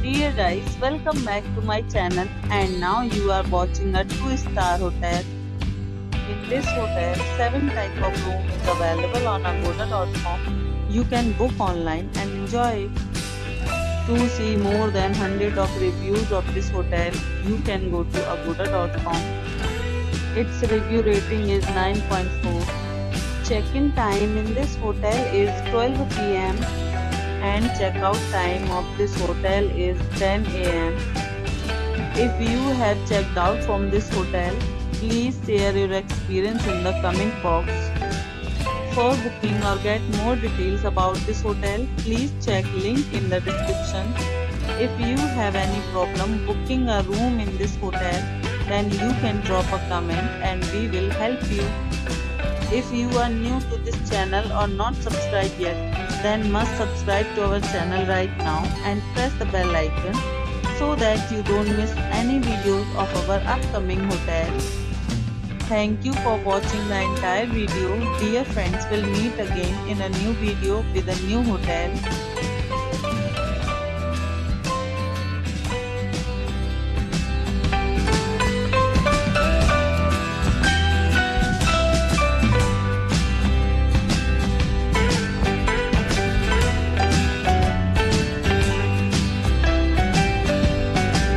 Dear guys, welcome back to my channel and now you are watching a 2-star hotel. In this hotel, 7 type of room is available on agoda.com. You can book online and enjoy it. To see more than 100 of reviews of this hotel, you can go to agoda.com. Its review rating is 9.4. Check-in time in this hotel is 12 p.m. and checkout time of this hotel is 10 a.m. If you have checked out from this hotel, please share your experience in the comment box. For booking or get more details about this hotel, please check link in the description. If you have any problem booking a room in this hotel, then you can drop a comment and we will help you. If you are new to this channel or not subscribed yet, then must subscribe to our channel right now and press the bell icon so that you don't miss any videos of our upcoming hotel. Thank you for watching the entire video. Dear friends, will meet again in a new video with a new hotel.